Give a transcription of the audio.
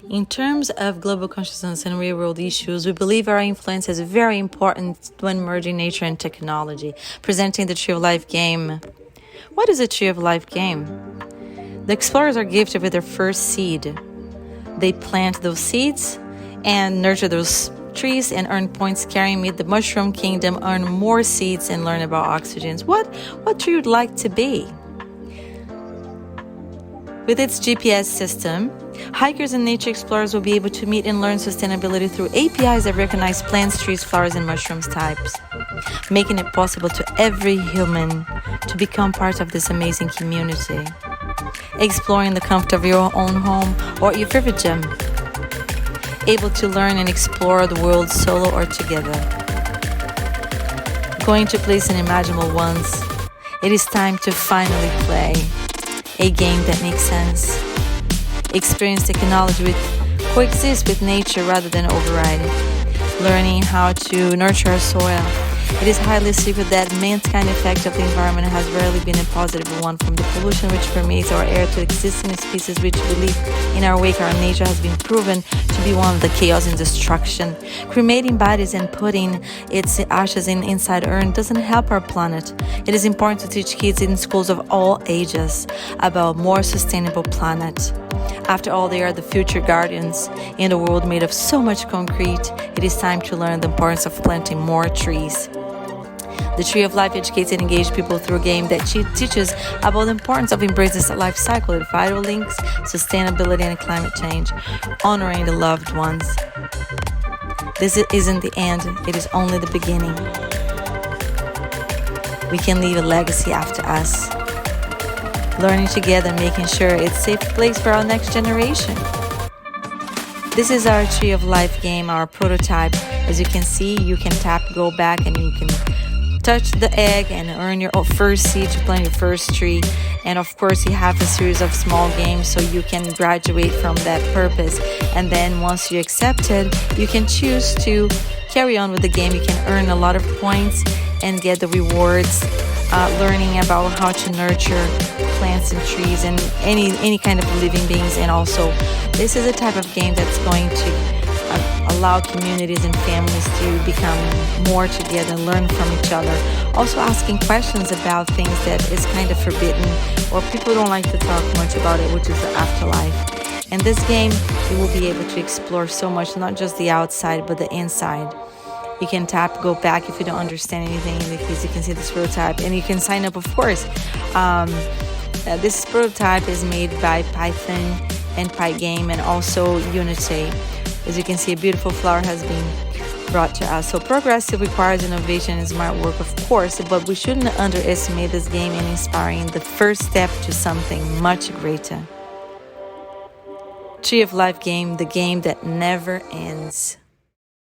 In terms of global consciousness and real-world issues, we believe our influence is very important when merging nature and technology. Presenting the Tree of Life game. What is a Tree of Life game? The explorers are gifted with their first seed. They plant those seeds and nurture those trees and earn points carrying meet the mushroom kingdom, earn more seeds and learn about oxygens. What tree would like to be? With its GPS system, hikers and nature explorers will be able to meet and learn sustainability through APIs that recognize plants, trees, flowers, and mushrooms types, making it possible to every human to become part of this amazing community. Exploring the comfort of your own home or your favorite gym. Able to learn and explore the world solo or together. Going to place unimaginable ones. It is time to finally play a game that makes sense. Experience technology coexist with nature rather than override it. Learning how to nurture our soil. It is highly secret that mankind effect of the environment has rarely been a positive one, from the pollution which permeates our air to existing species which we leave in our wake. Our nature has been proven to be one of the chaos and destruction. Cremating bodies and putting its ashes inside urn doesn't help our planet. It is important to teach kids in schools of all ages about a more sustainable planet. After all, they are the future guardians in a world made of so much concrete. It is time to learn the importance of planting more trees. The Tree of Life educates and engages people through a game that teaches about the importance of embracing the life cycle with vital links, sustainability, and climate change, honoring the loved ones. This isn't the end, it is only the beginning. We can leave a legacy after us. Learning together, making sure it's a safe place for our next generation. This is our Tree of Life game, our prototype. As you can see, you can tap, go back, and you can touch the egg and earn your first seed to plant your first tree. And of course, you have a series of small games so you can graduate from that purpose. And then once you accept it, you can choose to carry on with the game. You can earn a lot of points and get the rewards, learning about how to nurture plants and trees and any kind of living beings. And also, this is a type of game that's going to allow communities and families to become more together and learn from each other. Also asking questions about things that is kind of forbidden or people don't like to talk much about it, which is the afterlife. In this game, you will be able to explore so much, not just the outside, but the inside. You can tap, go back if you don't understand anything. In the case, you can see this prototype and you can sign up, of course. This prototype is made by Python and PyGame and also Unity. As you can see, a beautiful flower has been brought to us. So progressive requires innovation and smart work, of course, but we shouldn't underestimate this game in inspiring the first step to something much greater. Tree of Life game, the game that never ends.